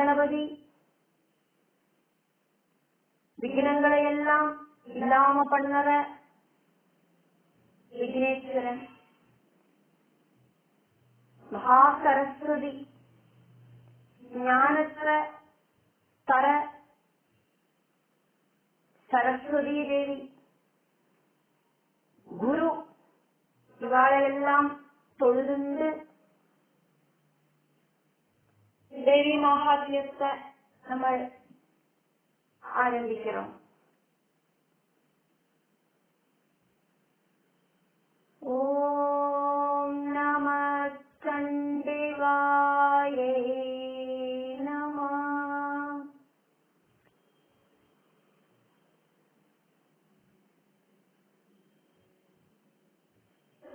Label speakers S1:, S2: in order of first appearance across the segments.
S1: மகாகணபதி விக்னங்களை எல்லாம் இல்லாம பண்ணற விக்னேஸ்வரன், மகா சரஸ்வதி ஞானத்தை தர சரஸ்வதி தேவி, குரு இவாளையெல்லாம் தொழுதுண்டு தேவி மகாத்மியத்தை நம்ம ஆரம்பிக்கிறோம். ஓம் நம சண்டிகாயே நம.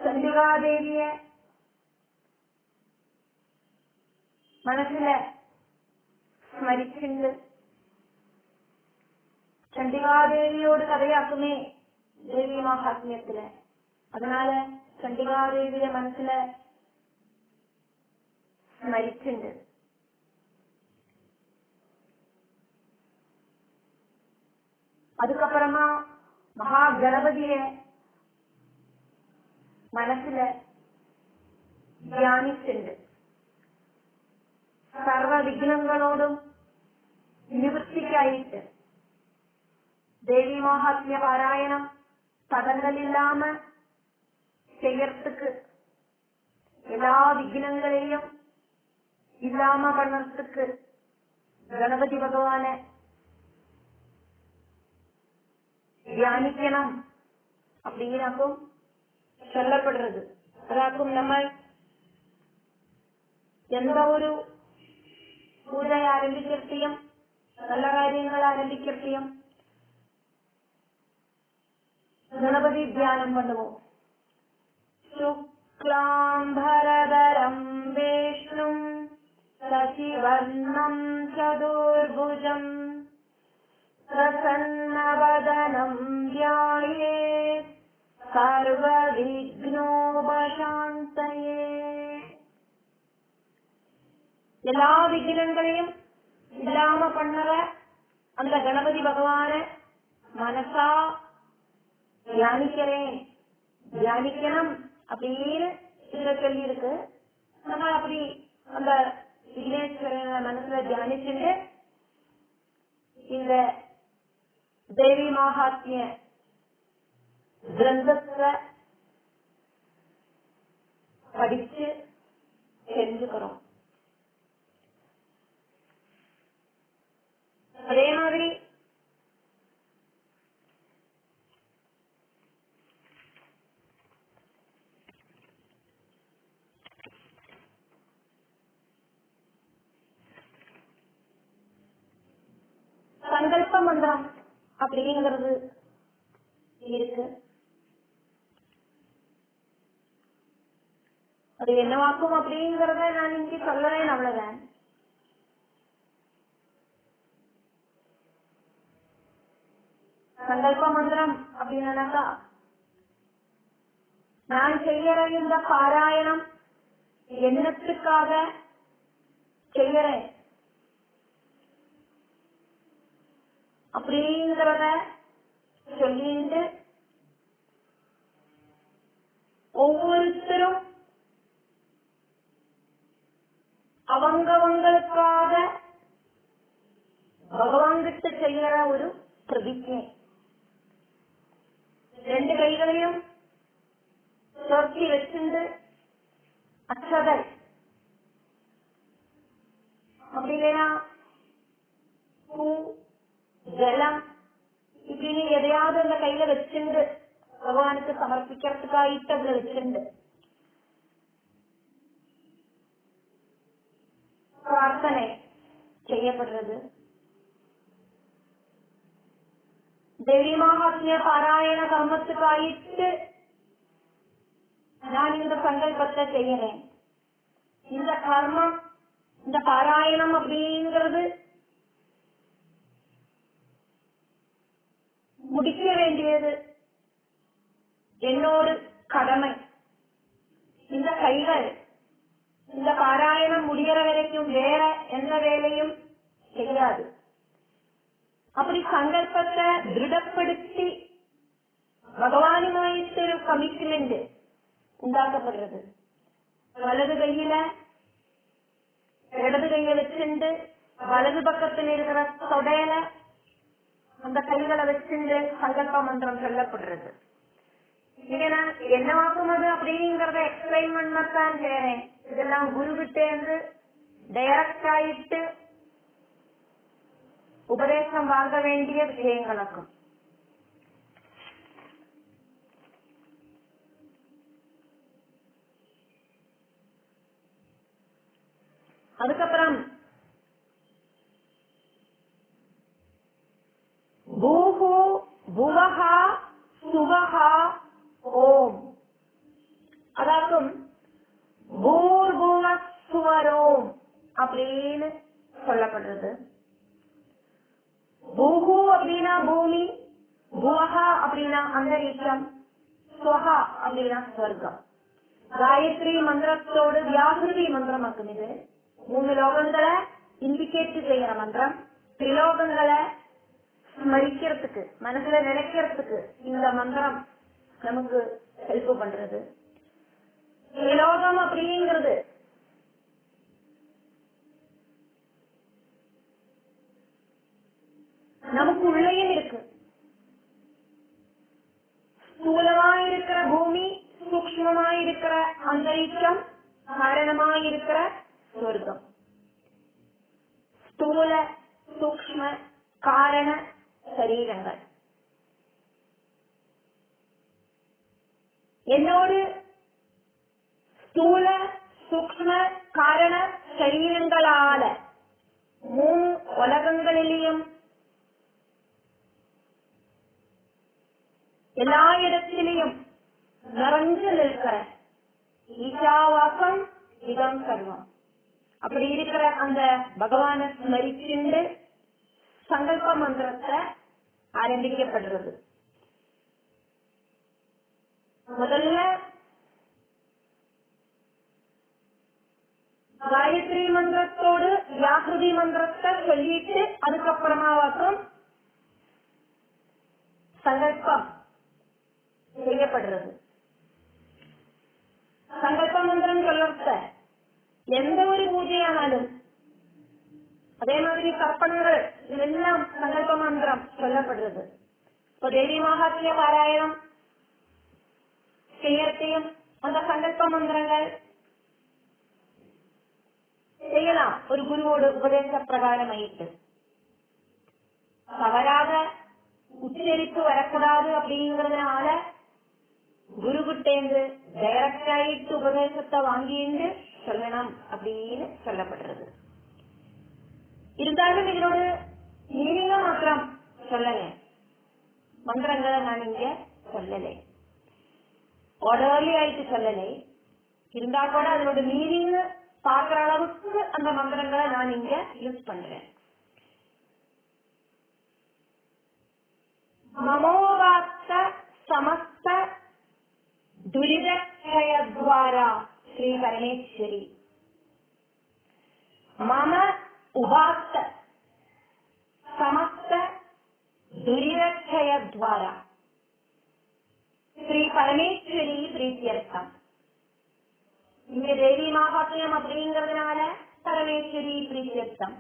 S1: சண்டிகாதேவிய മനസ്സിലെ സ്മരിച്ചുണ്ട് ചണ്ഡികാദേവിയോട് കഥയാക്കുമേ ദേവി മഹാത്മ്യത്തില്. അതിനാല് ചണ്ഡികാദേവിയെ മനസ്സില് സ്മരിച്ചുണ്ട്. அதுக்கப்புறமா மகா கணபதிய മനസ്സില് ധ്യാനിച്ചുണ്ട്. സർവ വിഘ്നങ്ങളോടും നിവൃത്തിക്കായിട്ട് தேவி மகாத்மிய பாராயணம் தடங்கள் இல்லாம செய்யறதுக்கு, எல்லா விக்னங்களையும் இல்லாம பண்ணறதுக்கு கணபதி பகவான தியானிக்கணும் அப்படின்னாக்கும் சொல்லப்படுறது. அதாக்கும் நம்ம எந்த ஒரு பூஜை ஆரம்பிக்கிறதையும் நல்ல காரியங்கள் ஆரம்பிக்கிறதையும் கணபதி தியானம் பண்ணுவோம். சுக்லாம்பரதரம் விஷ்ணும் சசிவர்ணம் சதுர்புஜம் பிரசன்னவதனம் த்யாயேத் சர்வ விக்னோபசாந்தயே. எல்லா விக்னங்களையும் இல்லாம பண்ணற அந்த கணபதி பகவான மனசா தியானிக்கிறேன், தியானிக்கணும் அப்படின்னு இதுல சொல்லி இருக்கு. நம்ம அப்படி அந்த விக்னேஸ்வரனை மனசுல தியானிச்சுட்டு இந்த தேவி மகாத்மிய கிரந்தத்தை படிச்சு தெரிஞ்சுக்கிறோம். அதே மாதிரி சங்கல்ப மந்திரம் அப்படிங்கிறது இருக்கு. அது என்னவாக்கும் அப்படிங்கறத நான் இங்க சொல்றேன், அவ்வளவுதான். சங்கல்ப மந்திரம் அப்படின்னாக்கா, நான் செய்யற இந்த பாராயணம் என்னத்துக்காக செய்யறேன் அப்படிங்கறத சொல்லிட்டு ஒவ்வொருத்தரும் அவங்கவங்களுக்காக பகவான் கிட்ட செய்யற ஒரு பிரதிஜை. ரெண்டு கைகளையும் சொர்த்தி வச்சுண்டு அச்சதை அப்படி இல்லையா பூ ஜலம் இப்படின்னு எதையாவது அந்த கையில வச்சுண்டு பகவானுக்கு சமர்ப்பிக்கிறதுக்காயிட்டு அதுல வச்சுண்டு பிரார்த்தனை செய்யப்படுறது. தேவி மகாத்மிய பாராயண கர்மத்துக்காயிட்டு நான் இந்த சங்கல்பத்தை செய்யறேன். இந்த கர்மம், இந்த பாராயணம் அப்படிங்கிறது முடிக்க வேண்டியது என்னோட கடமை. இந்த கைகள் இந்த பாராயணம் முடிகிற வரைக்கும் வேற எந்த வேலையும் செய்யாது. அப்படி சங்கல்பத்தை திருடப்படுத்தி பகவானுமாயிட்டு ஒரு கமிட்மெண்ட் உண்டாக்கப்படுறது. வலது கையில இடது கையை வச்சுண்டு வலது பக்கத்தில் இருக்கிற தொடையில அந்த கைகளை வச்சுண்டு சங்கல்ப மந்திரம் சொல்லப்படுறது. இங்க நான் என்னவாக்குமது அப்படிங்கறத எக்ஸ்பிளைன் பண்ணத்தான் செய்றேன். இதெல்லாம் குரு கிட்ட இருந்து டைரக்ட் ஆயிட்டு உபதேசம் வாங்க வேண்டிய விஷயங்களுக்கும். அதுக்கப்புறம் பூஹு புவஹா சுவஹா ஓம், அதாக்கும் பூர்புவ சுவரோம் அப்படின்னு சொல்லப்படுறது. பூஹு அப்படின்னா பூமி, புவஹா அப்படின்னா அந்தரிக்ஷம், சுவஹா அப்படின்னா ஸ்வர்க்கம். காயத்ரி மந்திரத்தோடு வியாகிருதி மந்திரம் ஆக்கும். இது 3 லோகங்களை இண்டிகேட் செய்யற மந்திரம். திரிலோகங்களை ஸ்மரிக்கிறதுக்கு, மனசுல நினைக்கிறதுக்கு இந்த மந்திரம் நமக்கு ஹெல்ப் பண்றது. திரிலோகம் அப்படிங்கிறது நமக்கு உள்ளேயும் இருக்கு. ஸ்தூலமாயிருக்கிற பூமி, சூக்ஷ்மமாயிருக்கிற அந்தரிக்ஷம், காரணமாயிருக்கிற சொர்க்கம். ஸ்தூல சூக்ஷ்ம காரண சரீரங்கள். என்னோடு ஸ்தூல சூக்ஷ்ம காரண சரீரங்களால 3 உலகங்களிலேயும் எல்லா இடத்திலையும் நிறைஞ்சு நிற்கிற ஈஷாவாசம் இதம் சர்வம் அப்படி இருக்கிற அந்த பகவானை ஸ்மரிச்சுண்டு சங்கல்ப மந்திரத்தை ஆரம்பிக்கப்படுறது. முதல்ல காயத்ரி மந்திரத்தோடு வியாகிருதி மந்திரத்தை சொல்லிட்டு அதுக்கப்புறமாவாக்கும் சங்கல்பம் செய்யப்படுறது. சங்கல்ப மந்திரம் சொல்றத எந்த ஒரு பூஜையானாலும் அதே மாதிரி தர்ப்பணங்கள் இதெல்லாம் சங்கல்ப மந்திரம் சொல்லப்படுறது. இப்போ தேவி மகாத்மிய பாராயணம் செய்யறதையும் அந்த சங்கல்ப மந்திரங்கள் செய்யலாம். ஒரு குருவோடு உபதேச பிரகாரம் ஆயிட்டு தவறாக உச்சரிப்பு வரக்கூடாது அப்படிங்கறதுனால குரு கிட்டேந்து டைரக்ட் ஆயிட்டு உபதேசத்தை வாங்கிட்டு சொல்லணும் அப்படின்னு சொல்லப்படுறது. இருந்தாலும் இதனோட மீனிங்க மாத்திரம் சொல்லல, மந்திரங்களை நான் இங்க சொல்லலை, ஆர்டர்லி ஆயிட்டு சொல்லலை. இருந்தா கூட அதனோட மீனிங் பார்க்கிற அளவுக்கு அந்த மந்திரங்களை நான் இங்க யூஸ் பண்றேன். மமோவாத்த சமஸ்த துரிதக்ஷயத்வாரா ஸ்ரீ பரமேஸ்வரி. மம உபாத்த சமஸ்த துரிதக்ஷயத்வாரா ஸ்ரீ பரமேஸ்வரி பிரீத்தியர்த்தம். இங்க தேவி மகாத்மியம் அப்படிங்கறதுனால பரமேஸ்வரி பிரீத்தியர்த்தம்.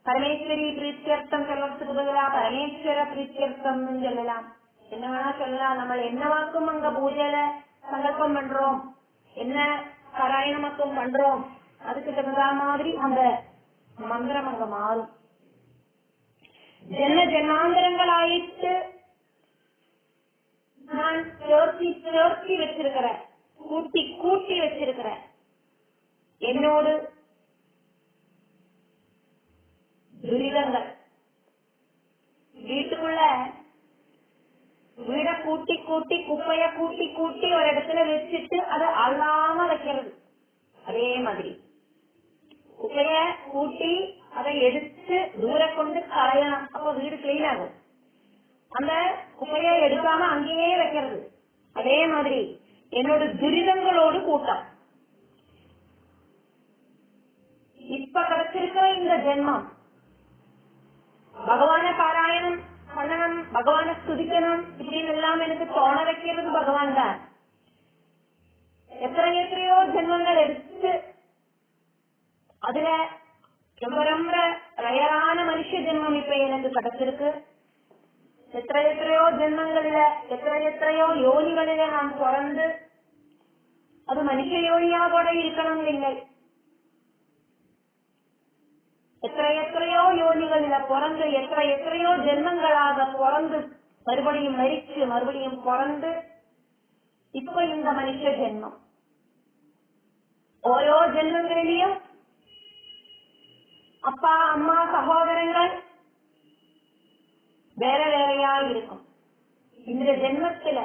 S1: பரமேஸ்வரி பிரீத்தியர்த்தம் சொல்றதுக்கு பதிலா பரமேஸ்வர பிரீத்தியர்த்தம் சொல்லலாம். என்ன வேணா சொல்லலாம். நம்ம என்னவாக்கும் அங்க பூஜையில சங்கல்பம் பண்றோம், என்ன பாராயணமாக்கும் பண்றோம், அதுக்கு தகுந்த மாதிரி அந்த மந்திரம் அங்க மாறும். ஜென்ம ஜென்மாந்திரங்கள் ஆயிட்டு நான் சேர்த்தி வச்சிருக்கிறேன், கூட்டி வச்சிருக்கிறேன். என்னோடு துரிதங்கள் வீட்டுக்குள்ள வீட கூட்டி குப்பைய கூட்டி ஒரு இடத்துல வச்சுட்டு அதை அள்ளாம வைக்கிறது. அதே மாதிரி குப்பைய கூட்டி அதை எடுத்து தூர கொண்டு களையணும். அப்ப வீடு கிளீன் ஆகும். அந்த குப்பைய எடுக்காம அங்கேயே வைக்கிறது. அதே மாதிரி என்னோட துரிதங்களோடு கூட்டம். இப்ப கிடைச்ச கிடைச்சிருக்கிற இந்த ஜென்மம் பகவான பாராயணம் பண்ணணும், பகவான ஸ்துதிக்கணும் இப்படின்னு எல்லாம் எனக்கு தோண வைக்கிறது பகவான் தான். எத்தனையோ ஜென்மங்கள் எடுத்து அதுல ரொம்ப ரொம்ப ரயரான மனுஷ ஜென்மம் இப்ப எனக்கு கிடைச்சிருக்கு. எத்தனையோ ஜென்மங்களில எத்தனையோ யோனிகளில நான் பிறந்து அது மனுஷ யோனியா கூட இருக்கணும் இல்லை, எத்தனையோ யோனிகளில பிறந்து எத்தனையோ ஜென்மங்களாக பிறந்து மறுபடியும் மரிச்சு மறுபடியும் பிறந்து இப்ப இந்த மனுஷ ஜென்மம். ஓரோ ஜென்மங்களிலும் அப்பா அம்மா சகோதரங்கள் வேற வேறையா இருக்கும். இந்த ஜென்மத்துல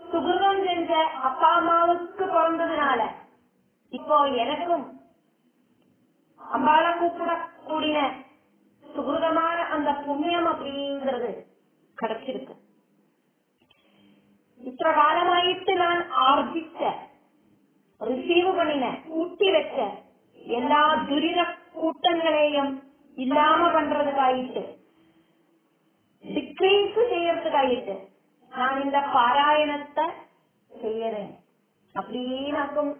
S1: சுகிருதம் செஞ்ச அப்பா அம்மாவுக்கு பிறந்ததுனால இப்போ எனக்கும் அம்பாள கூப்பிடக்கூடிய சுகிருதமான அந்த புண்ணியம் அப்படிங்கிறது கிடைச்சிருக்கு. இത്ര காலமாயிட்டு நான் ஆர்ஜிச்ச ரிசீவ் பண்ணின கூட்டி வச்ச எல்லா துரித கூட்டங்களையும் இல்லாம பண்றதுக்காயிட்டு டிக்ரீஸ் செய்யறதுக்காயிட்டு நான் இந்த பாராயணத்தை செய்யறேன் அப்படின்னாக்கும்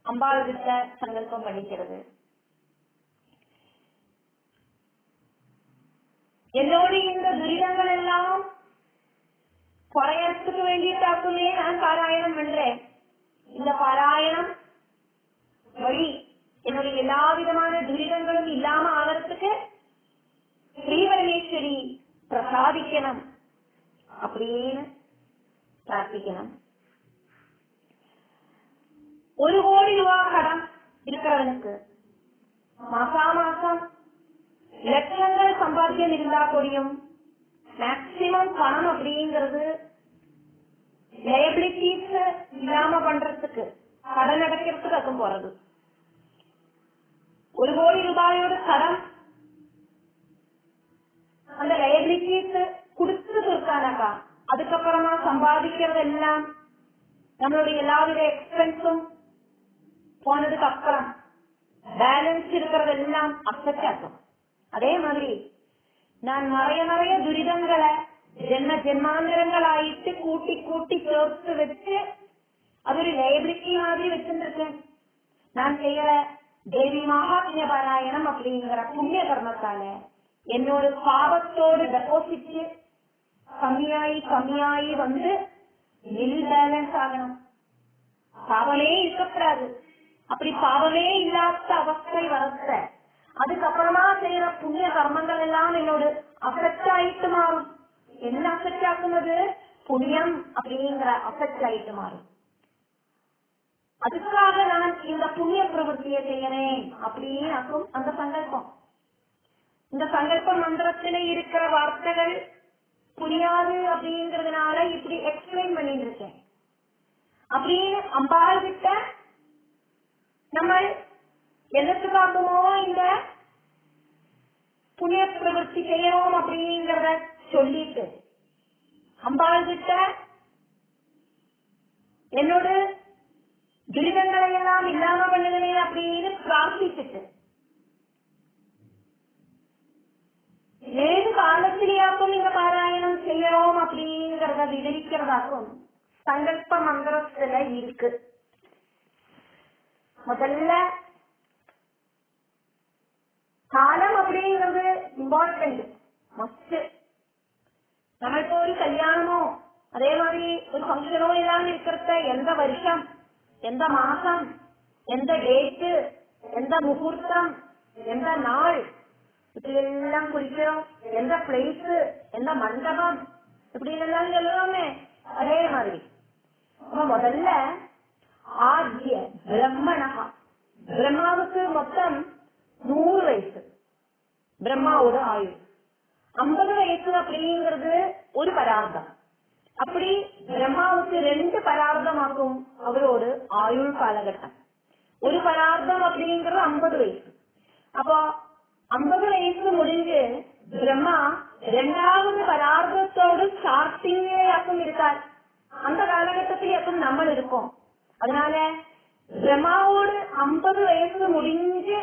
S1: அம்பாள் கிட்ட சங்கல்பம் பண்ணிக்கிறது. என்னோட இந்த துரிதங்கள் எல்லாம் குறையறதுக்கு வேண்டிட்டாக்குமே நான் பாராயணம் பண்றேன். இந்த பாராயணம் வழி என்னுடைய எல்லா விதமான துரிதங்களும் இல்லாம ஆகிறதுக்கு ஸ்ரீவரமேஸ்வரி பிரசாதிக்கணும் அப்படின்னு பிரார்த்திக்கணும். 1 கோடி ரூபாய் கடன் இருக்கிறவனுக்கு மாசா மாசம் லட்சங்கள் சம்பாத்தியம் இருந்தா கூடியும் மேக்சிமம் பணம் அப்படிங்கிறது லயபிலிட்டிஸ் இல்லாம பண்றதுக்கு கடன் அடைக்கிறதுக்கு போறது. 1 கோடி ரூபாயோட கடன் அந்த லயபிலிட்டிஸ் கொடுத்து இருக்கானாக்கா அதுக்கப்புறமா சம்பாதிக்கிறது எல்லாம் நம்மளுடைய எல்லாவித எக்ஸ்பென்ஸும் போனதுக்கு அப்புறம் பேலன்ஸ் இருக்கிறது எல்லாம் அஃபெக்ட் ஆகும். அதே மாதிரி நான் நிறைய துரிதங்களை ஜென்மாந்திரங்களாயிட்டு கூட்டி கூட்டி சேர்த்து வச்சு அது ஒரு லைபிலிட்டி மாதிரி வச்சிருந்திருக்கேன். நான் செய்யற தேவி மகாத்மிய பாராயணம் அப்படிங்கிற புண்ணிய கர்மத்தால என்னோட பாவத்தோடு டெபாசிட் கம்மியாயி வந்து நில் பேலன்ஸ் ஆகணும். பாவமே இருக்கக்கூடாது. அப்படி பாவமே இல்லாத அவஸ்தை வரத்த அதுக்கப்புறமா செய்யற புண்ணிய கர்மங்கள் எல்லாம் என்னோட அஃபெக்ட் ஆயிட்டு மாறும். என்ன அஃபெக்ட் ஆகுന്നത്? புண்ணியம் அப்படிங்கிற அஃபெக்ட் ஆயிட்டு மாறும். அதுக்காக நான் இந்த புண்ணிய பிரவൃத்தியை செய்யறேன் அப்படின்னு அந்த சங்கல்பம். இந்த சங்கல்ப மந்திரத்துல இருக்கிற வார்த்தைகள் புரியாது அப்படிங்கறதுனால இப்படி எக்ஸ்பிளைன் பண்ணிட்டு இருக்கேன். அப்படின்னு அம்பாள் கிட்ட நம்ம என்னத்துக்காகுமோ இந்த புண்ணிய பிரவൃத்தி செய்யறோம் அப்படிங்கறத சொல்லிட்டு அம்பாள் கிட்ட என்னோட துரிதங்களை எல்லாம் இல்லாம பண்ணுதே அப்படின்னு பிரார்த்திச்சுட்டு ஏது காலத்திலேயாக்கும் இந்த பாராயணம் செய்யறோம் அப்படிங்கறத விவரிக்கிறதாக்கும் சங்கல்ப மந்திரத்துல இருக்கு. முதல்ல காலம் அப்படிங்கிறது இம்பார்ட்டன்ட் மஸ்ட். நம்ம இப்போ ஒரு கல்யாணமோ அதே மாதிரி ஒரு ஃபங்க்ஷனோ எல்லாம் இருக்கிறத எந்த வருஷம் எந்த மாசம் எந்த டேட்டு எந்த முகூர்த்தம் எந்த நாள் இப்படி எல்லாம் குறிக்கிறோம். எந்த பிளேஸ் எந்த மண்டபம் இப்படி எல்லாம் சொல்லுவோமே அதே மாதிரி முதல்ல ஆத்ய பிரம்மணகா பிரம்மாவுக்கு மொத்தம் 100 வயசு. பிரம்மாவோட ஆயுள் 50 வயசு அப்படிங்கிறது ஒரு பரார்த்தம். அப்படி பிரம்மாவுக்கு 2 பரார்த்தமாக்கும் அவரோட ஆயுள் காலகட்டம். ஒரு பரார்த்தம் அப்படிங்கிறது 50 வயசு. அப்போ 50 வயசு முடிஞ்சு பிரம்மா 2வது பரார்த்தத்தோடு ஸ்டார்டிங்கும் இருக்கார். அந்த காலகட்டத்திலேயும் நம்ம இருக்கோம். அதனால பிரம்மாவோடு 50 வயசு முடிஞ்சு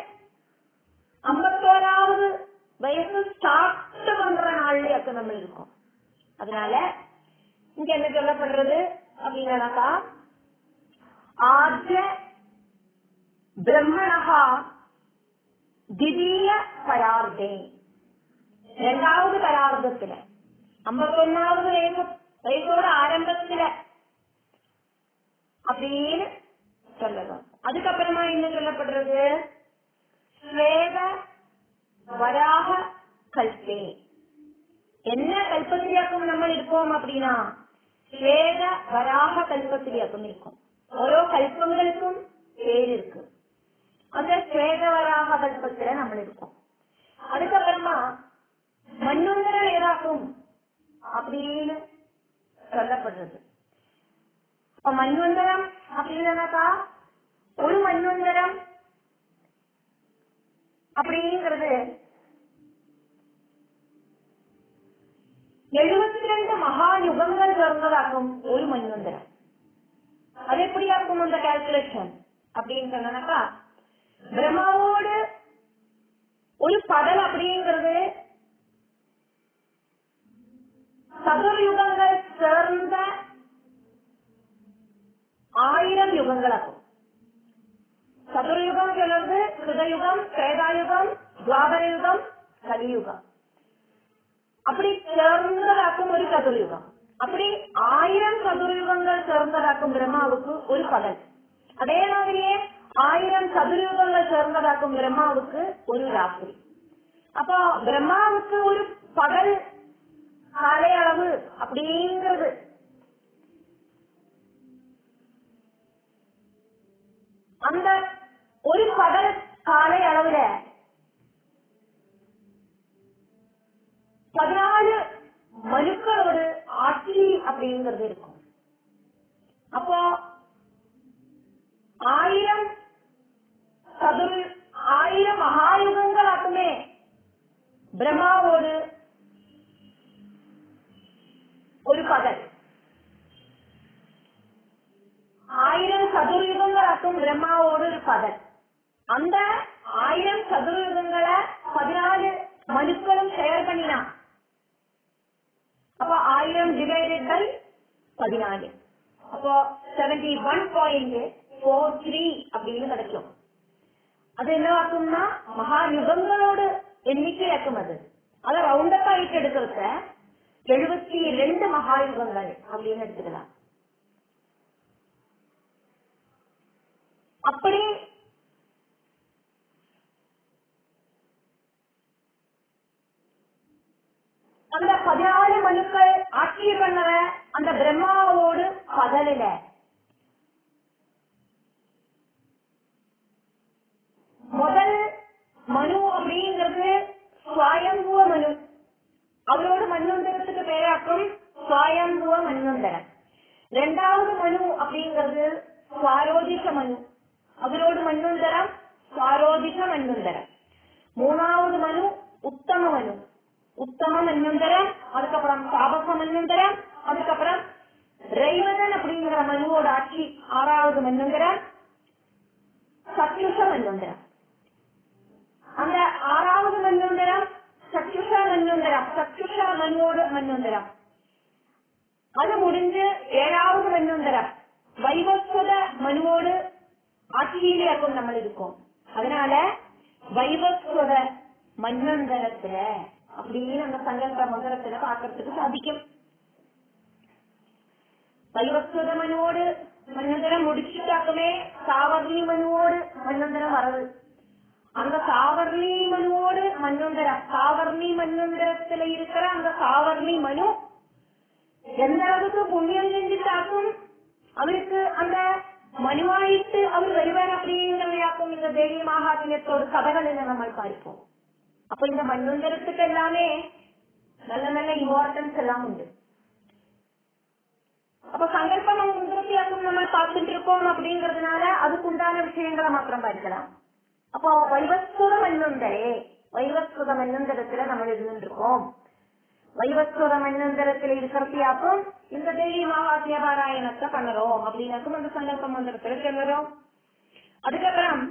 S1: 51வது வயசு ஸ்டார்ட் பண்ற நாள்லயாக்க நம்ம இருக்கோம். அதனால இங்க என்ன சொல்லப்படுறது அப்படின்னாக்கா, ஆத்ய பிரம்மணஹா திடீய பரார்த்தே, இரண்டாவது பரார்த்தத்துல 51வது வயசோட ஆரம்பத்துல அப்படின்னு சொல்லலாம். அதுக்கப்புறமா என்ன சொல்லப்படுறது, ஸ்வேத வராக கல்பே. என்ன கல்பத்திரியாக்கம் நம்ம இருக்கோம் அப்படின்னா, ஸ்வேத வராக கல்பத்திரியாக்கம் இருக்கும். ஓரோ கல்பங்களுக்கும் பேர் இருக்கு. அந்த ஸ்வேத வராக கல்பத்துல நம்ம இருக்கோம். அதுக்கப்புறமா மன்வந்தரம் ஏதாக்கும் அப்படின்னு சொல்லப்படுறது. இப்ப மன்வந்தரம் அப்படின்னாக்கா, ஒரு மன்வந்தரம் அப்படிங்கிறது 72 மகா யுகங்கள் சேர்ந்ததாகும் ஒரு மன்வந்தரம். அது எப்படியாக்கும் அந்த கால்குலேஷன் அப்படின்னு சொன்னாக்கா, பிரம்மாவோடு ஒரு பகல் அப்படிங்கிறது சதுர்யுகங்கள் சேர்ந்த 1000 யுகங்களாகும். சதுர்யுகம் சொல்றது கிருதயுகம், திரேதாயுகம், துவாபர யுகம், கலியுகம். அப்படி சேர்ந்ததாக்கும் ஒரு சதுர்யுகம். அப்படி 1000 சதுர்யுகங்கள் சேர்ந்ததாக்கும் பிரம்மாவுக்கு ஒரு பகல். அதே மாதிரியே 1000 சதுர்யுகங்கள் சேர்ந்ததாக்கும் பிரம்மாவுக்கு ஒரு ராத்திரி. அப்போ பிரம்மாவுக்கு ஒரு பகல் காலையளவு அப்படிங்கிறது அந்த ஒரு பகல் காலை அளவுல 14 மனுக்களோடு ஆட்சி அப்படிங்கிறது இருக்கும். அப்போ 1000 மகாயுகங்களாக்குமே பிரம்மாவோடு ஒரு பகல், 1000 சதுர்யுகங்களாக்கும் பிரம்மாவோடு ஒரு பகல். அந்த 1000 சதுர்யுகங்களை 14 மனுக்களும் ஷேர் பண்ணினா, அப்போ 1000 டிவைடட் பை 14, அப்போ 71.43 அப்படின்னு கிடைக்கும். அது என்ன ஆக்கும்னா மகா யுகங்களோடு எண்ணிக்கையாக்கும். அதை ரவுண்டப் ஆயிட்டு எடுக்கிறத 72 மகாயுகங்கள் அப்படின்னு எடுத்துக்கலாம். அப்படி அந்த 14 மனுக்கள் ஆட்சி பண்ணவ அந்த பிரம்மாவோடு பகலில முதல் மனு அப்படிங்கிறது சுவாயம்புவ மனு. அவரோடு மன்வந்தரத்துக்கு பேராக்கும் சுவாயம்புவ மன்வந்தரம். இரண்டாவது மனு அப்படிங்கிறது சுவாரோதிக மனு. அவரோடு மன்வந்தரம் சுவாரோதிக மன்வந்தரம். மூணாவது மனு உத்தம மனு, உத்தம மன்வந்தரம். அதுக்கப்புறம் தாபச மன்வந்தரம். அதுக்கப்புறம் ரைவதன் அப்படிங்கிற மனுவோட ஆட்சி 6வது மன்வந்தரம் சத்யுஷ மன்வந்தரம். அந்த 6வது மன்வந்தரம் சத்யுஷ மன்வந்தரம், சத்யுஷ மனுவோடு மன்வந்தரம். அது முடிஞ்சு 7வது மன்வந்தரம் வைவஸ்வத மனுவோடு ஆட்சியிலேயாக்கும் நம்ம இருக்கோம். அதனால வைவஸ்வத மன்வந்தரத்துல அப்படின்னு அந்த சங்கல்ப மந்திரத்துல பாக்கிறதுக்கு சாதிக்கும். வைவஸ்வத மனுவோடு மன்வந்தரம் முடிச்சுட்டாக்குமே சாவர்ணி மனுவோடு மன்வந்தரம் வரது. அந்த சாவர்ணி மனுவோடு மன்வந்தரம், சாவர்ணி மன்வந்தரத்துல இருக்கிற அந்த சாவர்ணி மனு எந்த அளவுக்கு புண்ணியம் செஞ்சுட்டாக்கும் அவருக்கு அந்த மனுவாயிட்டு அவர் வருவார் அப்படிங்கிறதையாக்கும் இந்த தேவி மகாத்மியத்தோட கதைகளில் நம்ம பார்ப்போம். அப்ப இந்த மன்வந்தரத்துக்கு எல்லாமே நல்ல நல்ல இம்பார்ட்டன்ஸ் எல்லாம் உண்டு. அப்ப சங்கல்ப மந்திரத்தையாக்கும் நம்ம பார்த்துட்டு இருக்கோம் அப்படிங்கறதுனால அதுக்குண்டான விஷயங்களை மாத்திரம் பார்க்கலாம். அப்போ வைவஸ்வத மன்வந்தரே, வைவஸ்வத மன்வந்தரத்துல நம்ம இருந்துருக்கோம். வைவஸ்வத மன்வந்தரத்துல இருக்கிறதையாக்கும் இந்த தேவி மகாத்மிய பாராயணத்தை பண்ணுறோம் அப்படின்னாக்கும் அந்த சங்கல்ப மந்திரத்துல சொல்லுறோம். அதுக்கப்புறம்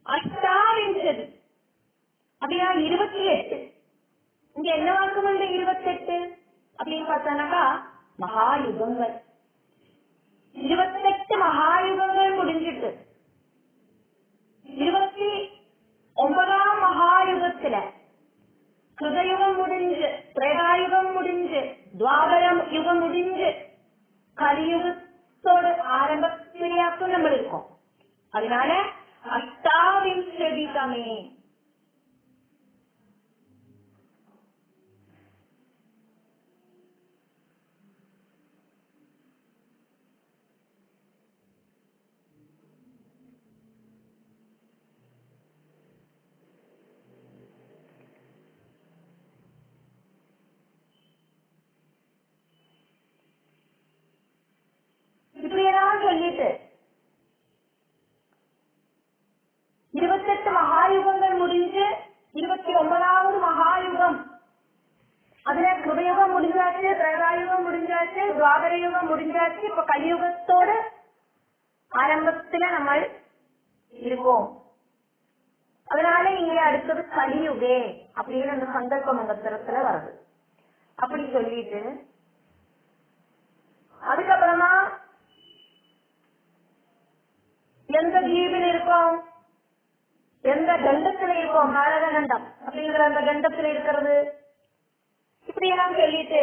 S1: அஷ்டாவிஞ்சதி அப்படின்னா 28. இங்க என்ன வாக்கும் இந்த 28 அப்படின்னு பார்த்தானாக்கா மகாயுகங்கள். 28 மகாயுகங்கள் முடிஞ்சிட்டு 29ஆம் மகாயுகத்துல கிருதயுகம் முடிஞ்சு, திரேதாயுகம் முடிஞ்சு, துவாபரம் யுகம் முடிஞ்சு, கலியுகத்தோட ஆரம்பத்திலேயாக்கும் நம்ம இருக்கோம். அதனால அஷ்டாவிம்சதிதமே இப்படியெல்லாம் சொல்லிட்டு 28 மகாயுகங்கள் முடிஞ்சு 29வது மகாயுகம், அதுல கிருதயுகம் முடிஞ்சாச்சு, திரேதாயுகம் முடிஞ்சாச்சு, துவாபர யுகம் முடிஞ்சாச்சு. இப்ப கலியுகத்தோட ஆரம்பத்துல நம்ம இருக்கோம். அதனால இங்க அடுத்தது கலியுகே அப்படின்னு அந்த சங்கல்ப மந்திரத்துல வருது. அப்படி சொல்லிட்டு அதுக்கப்புறமா எந்த தீபில் இருக்கோம், எந்த கண்டத்துல இருக்கோம், பாரத கண்டம் அப்படிங்கிற அந்த கண்டத்துல இருக்கிறது, இப்படி எல்லாம் சொல்லிட்டு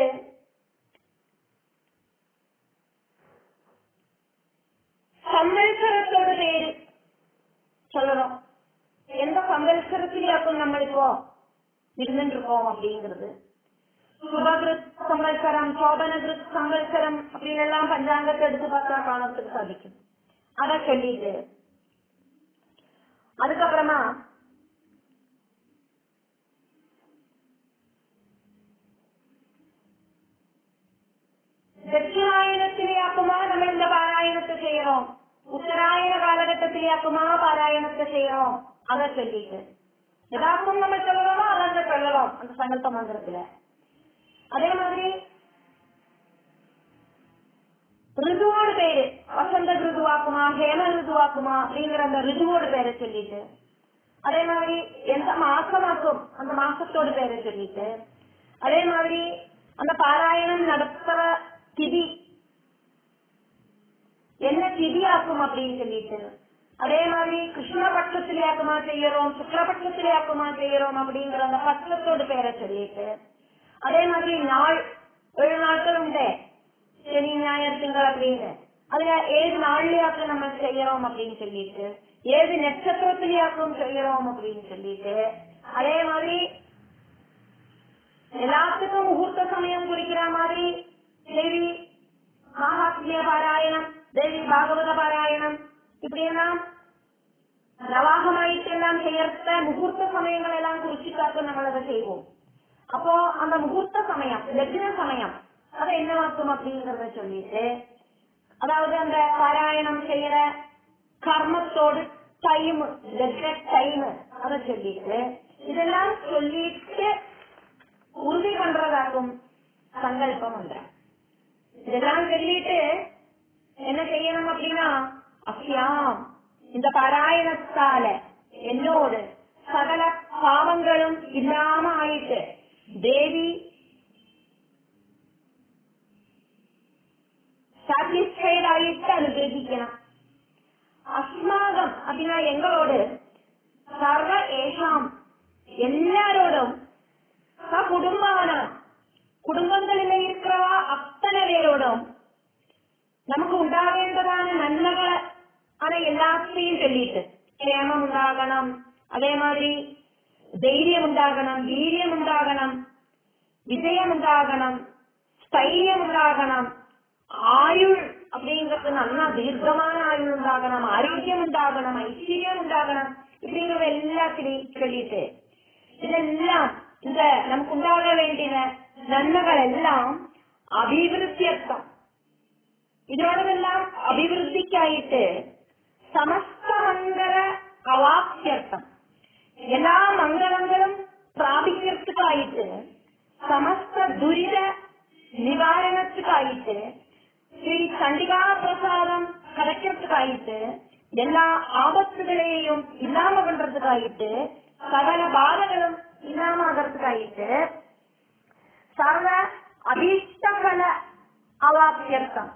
S1: சம்வத்சரத்தோட பேரு சொல்லணும். எந்த சம்வத்சரத்திலேயாக்கும் நம்ம இப்போ இருந்துட்டு இருக்கோம் அப்படிங்கிறது. சுபகிருத் சம்வத்சரம், சோபனகிருத் சம்வத்சரம் அப்படின்னு எல்லாம் பஞ்சாங்கத்தை எடுத்து பார்த்தா காணத்துக்கு சாதிக்கும். அத சொல்லிட்டு அதுக்கப்புறமா தட்சிணாயனத்திலேயாக்குமா நம்ம இந்த பாராயணத்தை செய்யறோம், உத்தராயண காலகட்டத்திலேயாக்குமா பாராயணத்தை செய்யறோம், அத சொல்லிட்டு எதாக்கும் நம்ம சொல்லணுமோ அதை சொல்லலாம் அந்த சங்கல்ப மந்திரத்துல. அதே மாதிரி ரிதுவோடு பேரு வசந்த ரிதுவாக்குமா, ஹேம ரிதுவாக்குமா அப்படிங்கிற அந்த ரிதுவோடு பேரை சொல்லிட்டு, அதே மாதிரி எந்த மாசமாக்கும் அந்த மாசத்தோடு பேரை சொல்லிட்டு, அதே மாதிரி அந்த பாராயணம் நடத்துற திதி என்ன திதி ஆக்கும் அப்படின்னு சொல்லிட்டு, அதே மாதிரி கிருஷ்ணபட்சத்திலேயாக்குமா செய்யறோம், சுக்லபட்சத்திலேயாக்குமா செய்யறோம் அப்படிங்கிற அந்த பட்சத்தோடு பேரை சொல்லிட்டு, அதே மாதிரி நாள் 7 நாட்கள் உண்டு, சனி ஞாயிறு திங்கள் அப்படின்னு, அதுல ஏது நாள்லயாக்கும் நம்ம செய்யறோம் அப்படின்னு சொல்லிட்டு, ஏது நட்சத்திரத்திலேயாக்கும் செய்யறோம் அப்படின்னு சொல்லிட்டு, அதே மாதிரி எல்லாத்துக்கும் முகூர்த்த சமயம் குறிக்கிற மாதிரி தேவி மகாத்மிய பாராயணம், தேவி பாகவத பாராயணம், இப்படி எல்லாம் நவாகமாயிட்டு எல்லாம் செய்யற முகூர்த்த சமயங்கள் எல்லாம் குறிச்சுக்காக்க நம்ம அதை செய்வோம். அப்போ அந்த முகூர்த்த சமயம், லக்ன சமயம் அதை என்னவாக்கும் அப்படிங்கறத சொல்லிட்டு, அதாவது அந்த பாராயணம் செய்யற கர்மத்தோடு டைம், டைம் அதை சொல்லிட்டு, இதெல்லாம் சொல்லிட்டு உறுதி பண்றதாகும் சங்கல்பம் என்ற. இதெல்லாம் சொல்லிட்டு என்ன செய்யணும் அப்படின்னா, அஸ்யாம் இந்த பாராயணத்தால என்னோடு சகல பாவங்களும் இல்லாம ஆயிட்டு தேவி சாட்டிஸ்ஃபைட் ஆயிட்டு அனுகிரகிக்கணும். அஸ்மாகம் அப்படின்னா எங்களோடு சர்வ ஏஷாம் எல்லாரோடும் குடும்பான குடும்பங்களில் இருக்கிறவா அத்தனை பேரோடும் நமக்கு உண்டாகேண்டதான நன்மைகளை ஆனா எல்லாத்தையும் சொல்லிட்டு க்ஷேமம் உண்டாகணும், அதே மாதிரி தைரியம் உண்டாகணும், வீரியம் உண்டாகணும், விஜயம் உண்டாகணும், ஸ்தைரியம் உண்டாகணும், ஆயுள் அப்படிங்கிறது நல்லா தீர்க்கமான ஆயுள் உண்டாகணும், ஆரோக்கியம் உண்டாகணும், ஐஸ்வர்யம் உண்டாகணும், இப்படிங்கிறத எல்லாத்திலையும் சொல்லிட்டு இதெல்லாம் இந்த நமக்கு உண்டாக வேண்டிய நன்மைகள் எல்லாம் அபிவிருத்தியர்த்தம், இதோடெல்லாம் அபிவிருத்திக்காயிட்டு சமஸ்த மங்கள அவாப்தியர்த்தம் எல்லா மங்களங்களும் பிராபிக்கிறதுக்காயிட்டு சமஸ்த துரித நிவாரணத்துக்காயிட்டு ஸ்ரீ சண்டிகா பிரசாதம் கிடைக்கிறதுக்காயிட்டு எல்லா ஆபத்துகளையும் இல்லாம பண்றதுக்காயிட்டு, சகல பாதங்களும் இல்லாம ஆகிறதுக்காயிட்டு, சர்வ அபீஷ்டங்கள அவாப்தியர்த்தம்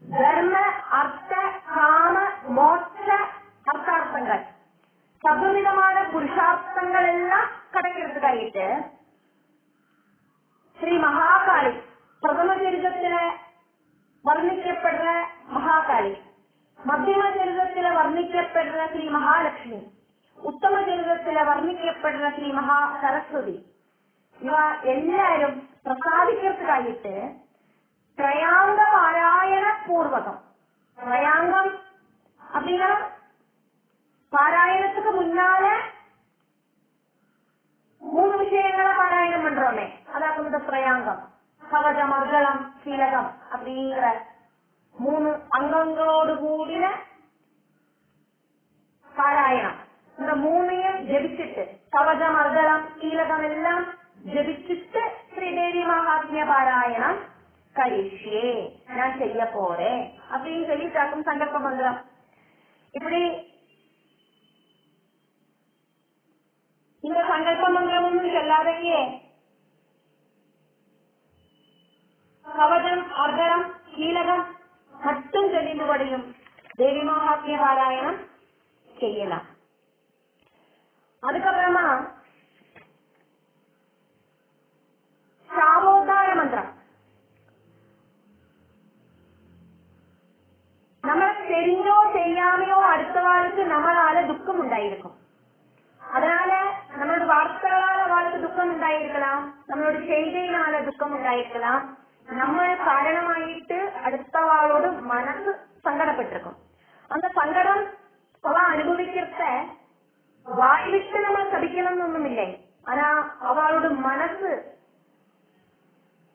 S1: தர்ம அர்த்த காம மோட்ச அர்த்தார்த்தங்கள் சதுர்விதமான புருஷார்த்தங்கள் எல்லாம் கிடைக்கிறதுக்காயிட்டு ஸ்ரீ மகாகாளி பிரதம சரிதத்துல வர்ணிக்கப்படுற மகாகாளி, மத்தியம சரிதத்துல வர்ணிக்கப்படுற ஸ்ரீ மகாலட்சுமி, உத்தம சரிதத்துல வர்ணிக்கப்படுற ஸ்ரீ மகா சரஸ்வதி, இவ எல்லாரும் பிரசாதிக்கிறதுக்காயிட்டு திரயாங்க பாராயண பூர்வகம். திரயாங்கம் அப்படின்னா பாராயணத்துக்கு முன்னால 3 விஷயங்களை பாராயணம் பண்றோமே, அதாவது இந்த திரயாங்கம், கவசம், அர்கலம், கீலகம் அப்படிங்கிற 3 அங்கங்களோடு கூடின பாராயணம். இந்த 3ஐயும் ஜெபிச்சுட்டு, கவசம், அர்கலம், கீலகம் எல்லாம் ஜெபிச்சுட்டு ஸ்ரீதேவி மகாத்மிய பாராயணம் கரிஷ்யே, நான் செய்ய போறேன் அப்படின்னு சொல்லி தாக்கும் சங்கல்ப மந்திரம். இப்படி இந்த சங்கல்ப மந்திரம் ஒன்றும் சொல்லாதையே கவசம், அர்கலம், கீலகம் மட்டும் சொல்லிபடியும் தேவி மகாத்மிய பாராயணம் செய்யலாம். அதுக்கப்புறமா சாவோத்தார மந்திரம். நம்ம தெரிஞ்சோ செய்யாமையோ அடுத்தவாளுக்கு நம்மளால துக்கம் உண்டாயிருக்கும். அதனால நம்மளோட வார்த்தைகளால அவளுக்கு துக்கம் உண்டாயிருக்கலாம், நம்மளோட செய்தியினால துக்கம் உண்டாயிருக்கலாம். நம்ம காரணமாயிட்டு அடுத்தவாளோட மனசு சங்கடப்பட்டிருக்கும். அந்த சங்கடம் அவ அனுபவிக்கிறத வாய் விட்டு நம்ம சபிக்கணும்னு ஒண்ணும் இல்லை. ஆனா அவளோட மனசு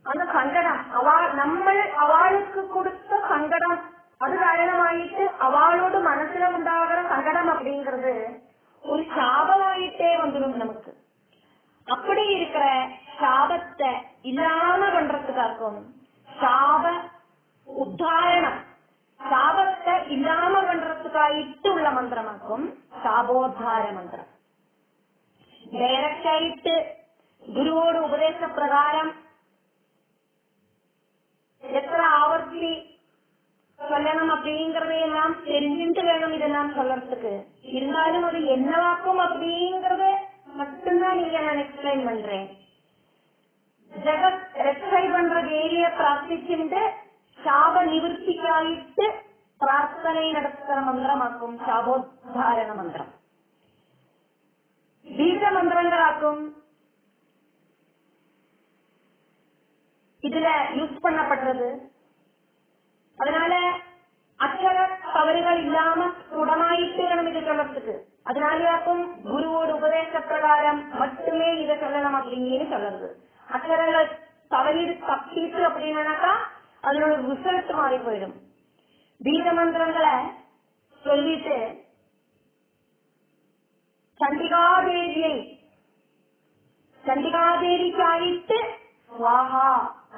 S1: அந்த சங்கடம் நம்ம அவளுக்கு கொடுத்த சங்கடம், அது காரணமாயிட்டு அவளோட மனசுல உண்டாகிற சங்கடம் அப்படிங்கிறது ஒரு சாபமாயிட்டே வந்துடும் நமக்கு. அப்படி இருக்கிற சாபத்தை இல்லாம பண்றதுக்காக்கும் சாப உத்தாரணம், சாபத்தை இல்லாம பண்றதுக்காயிட்டு உள்ள மந்திரமாக்கும் சாபோத்தார மந்திரம். டைரக்டாயிட்டு குருவோட உபதேச பிரகாரம் எத்தனை ஆவர்த்தி சொல்லணும் அப்படிங்கறதையெல்லாம் தெரிஞ்சுட்டு வேணும் இதெல்லாம் சொல்றதுக்கு. இருந்தாலும் அது என்னவாக்கும் அப்படிங்கறத மட்டும்தான் நீங்க நான் எக்ஸ்பிளைன் பண்றேன். ஜெகத் ரெக்டை பண்ற தேவிய பிரார்த்திச்சுட்டு சாப நிவர்த்திக்காயிட்டு பிரார்த்தனை நடத்துற மந்திரமாக்கும் சாபோத்தாரண மந்திரம். பீஜ மந்திரங்களாக்கும் இதுல யூஸ் பண்ணப்படுறது. அதனால அக்ஷர தவறுகள் இல்லாம சுடமாயிட்டு வேணும் இதை சொல்றதுக்கு. அதனாலயாக்கும் குருவோட உபதேச பிரகாரம் மட்டுமே இதை சொல்லலாம் அப்படின்னு சொல்றது. அக்ஷரங்கள் தவறீடு தப்பிட்டு அப்படின்னாக்கா அதனோட ரிசல்ட் மாறி போயிடும். பீஜ மந்திரங்களை சொல்லிட்டு சண்டிகாதேவிக்காயிட்டு சுவாஹா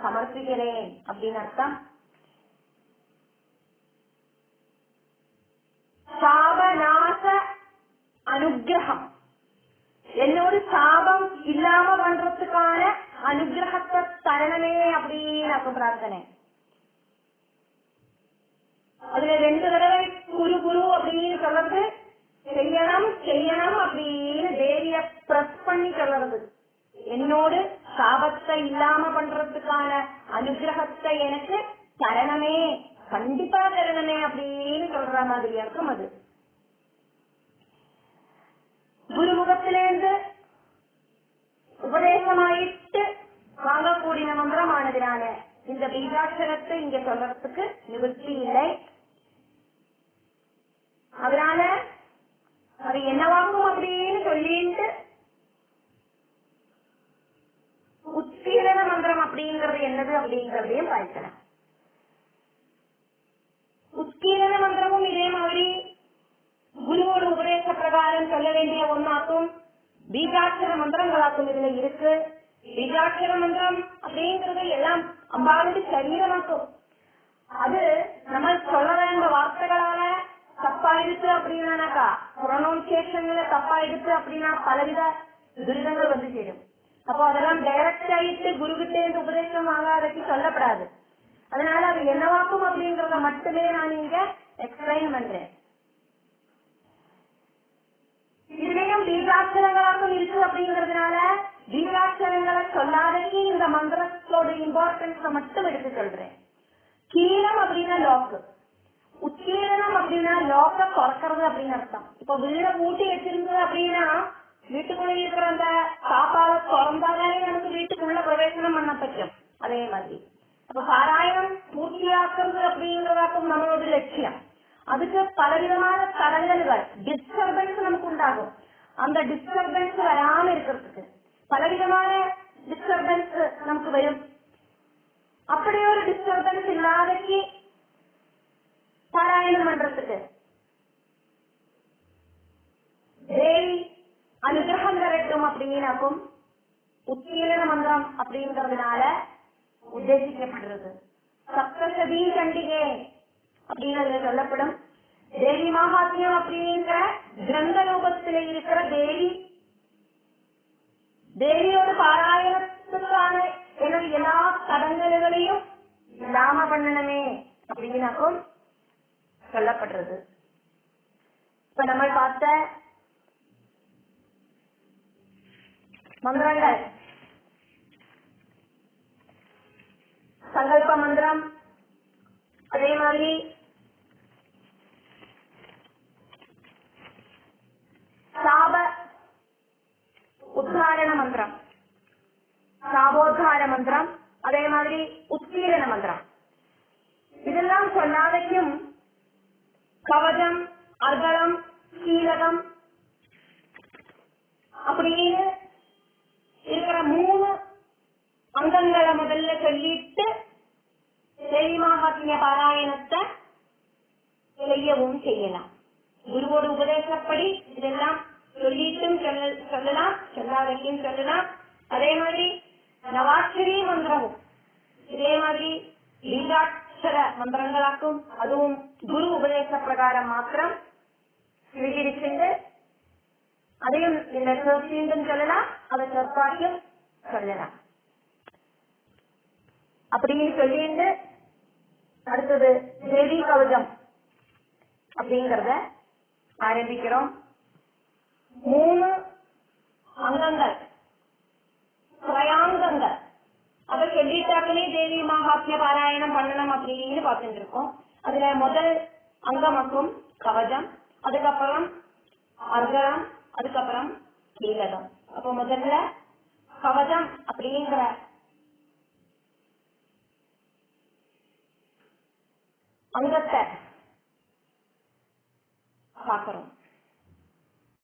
S1: சமர்ப்பிக்கிறேன் அப்படின்னு அர்த்தம். சாபநாச அனுகிரகம், என்னோட சாபம் இல்லாம பண்றதுக்கான அனுகிரகத்தை தரணமே அப்படின்னு பிரார்த்தனை. அதுல 2 தடவை குரு குரு அப்படின்னு சொல்றது, செய்யணும் செய்யணும் அப்படின்னு தேவிய பிரஸ் பண்ணி சொல்றது. என்னோடு சாபத்தை இல்லாம பண்றதுக்கான அனுகிரகத்தை எனக்கு தரணமே, கண்டிப்பா தரணமே அப்படின்னு சொல்ற மாதிரி இருக்கும். அது குருமுகத்திலிருந்து உபதேசமாயிட்டு வாங்கக்கூடிய மந்திரமானதுனால இந்த பீஜாட்சரத்தை இங்க சொல்றதுக்கு நிவர்த்தி இல்லை. அதனால அது என்னவாகும் அப்படின்னு சொல்லிட்டு உத்கீரண மந்திரம் அப்படிங்கறது என்னது அப்படிங்கறதையும் பார்க்கலாம். உத்கீரண மந்திரமும் இதே மாதிரி குருவோட உபதேச பிரகாரம் சொல்ல வேண்டிய ஒன்னாக்கும் பீஜாட்சர மந்திரங்களாக்கும் இதுல இருக்கு. பீஜாட்சர மந்திரம் அப்படிங்கறது எல்லாம் அம்பாளுடைய சரீரமாக்கும். அது நம்ம சொல்ல வேண்டிய வார்த்தைகளால தப்பா எடுத்து அப்படின்னாக்கா ப்ரொனவுன்சியேஷன்ல தப்பா எடுத்து அப்படின்னா பலவித துரிதங்கள் வந்து சேரும். அப்போ அதெல்லாம் டைரக்ட் ஆயிட்டு குருகிட்ட இருந்து உபதேசம் வாங்காதக்கு சொல்லப்படாது. அதனால அது என்னவாக்கும் அப்படிங்கறத மட்டுமே நான் இங்க எக்ஸ்பிளைன் பண்றேன். இதுலயும் பீஜாட்சரங்களாகவும் இருக்கு அப்படிங்கறதுனால பீஜாட்சரங்களை சொல்லாதக்கு இந்த மந்திரத்தோட இம்பார்ட்டன்ஸ் மட்டும் எடுத்து சொல்றேன். கீழம் அப்படின்னா லாக்கு, உச்சீரணம் அப்படின்னா லாக்க குறைக்கிறது அப்படின்னு அர்த்தம். இப்ப வீடை பூட்டி வச்சிருந்தது அப்படின்னா வீட்டுக்குள்ள இருக்கிற அந்த காப்பால திறந்தாலே நமக்கு வீட்டுக்குள்ள பிரவேசனம் பண்ண பറ്റുம். அதே மாதிரி அப்ப பாராயணம் பூர்த்தியாக்குறது அப்படிங்கிறதாக்கும் நம்மளோட லட்சியம். அதுக்கு பலவிதமான தடங்கல்கள் டிஸ்டர்பன்ஸ் நமக்கு உண்டாகும். அந்த டிஸ்டர்பன்ஸ் வராம இருக்கிறதுக்கு பலவிதமான டிஸ்டர்பன்ஸ் நமக்கு வரும். அப்படி ஒரு டிஸ்டர்பன்ஸ் இல்லாதக்கு பாராயணம் பண்றதுக்கு தேவி அனுகிரகம் தரட்டும் அப்படின்னாக்கும் உச்சீரண மந்திரம் அப்படிங்கறதுனால உத்தேசிக்கப்படுறது. சப்தசதி சண்டிகை அப்படின்னு சொல்லப்படும். தேவி மகாத்மியம் அப்படிங்கிற கிரந்த ரூபத்தில இருக்கிற தேவியோட பாராயணத்துக்கான எல்லா தடங்கல்களையும் இல்லாம பண்ணணுமே அப்படின்னாக்கும் சொல்லப்படுறது. இப்ப நம்ம பார்த்த மந்திரங்கள் சங்கல்ப மந்திரம், அதே மாதிரி சாப உத்தாரண மந்திரம், சாபோத்தார மந்திரம், அதே மாதிரி உத்கீரண மந்திரம். இதெல்லாம் சொல்லாதையும் கவசம், அர்கலம், கீலகம் அப்படின்னு இருக்கிற 3 அங்கங்களை முதல்ல சொல்லிட்டு தேவி மகாத்மிய பாராயணத்தை செய்யவும் செய்யலாம். குருவோட உபதேசப்படி இதெல்லாம் சொல்லிட்டும் சொல்லலாம், சொல்லாதையும் சொல்லலாம். அதே மாதிரி நவாட்சரி மந்திரமும் இதே மாதிரி பீஜாட்சர மந்திரங்களாக்கும் அதுவும் குரு உபதேச பிரகாரம் மாத்திரம் விழிச்சிட்டு அதையும் இந்த சொற்கீண்டும் சொல்லலாம், அதை சொற்பாட்டியும் சொல்லலாம். அப்படின்னு சொல்லிட்டு அடுத்தது தேவி கவசம் அப்படிங்கறத ஆரம்பிக்கிறோம். 3 அங்கங்கள், திரயாங்கங்கள், அதை சொல்லிட்டாக்கவே தேவி மகாத்மிய பாராயணம் பண்ணணும் அப்படின்னு பார்த்துட்டு இருக்கோம். அதுல முதல் அங்கமாக்கும் கவசம், அதுக்கப்புறம் அர்கலம், அதுக்கப்புறம் கீலகம். அப்போ முதல்ல கவசம் அப்படிங்கிற அங்கத்தை பார்க்கிறோம்.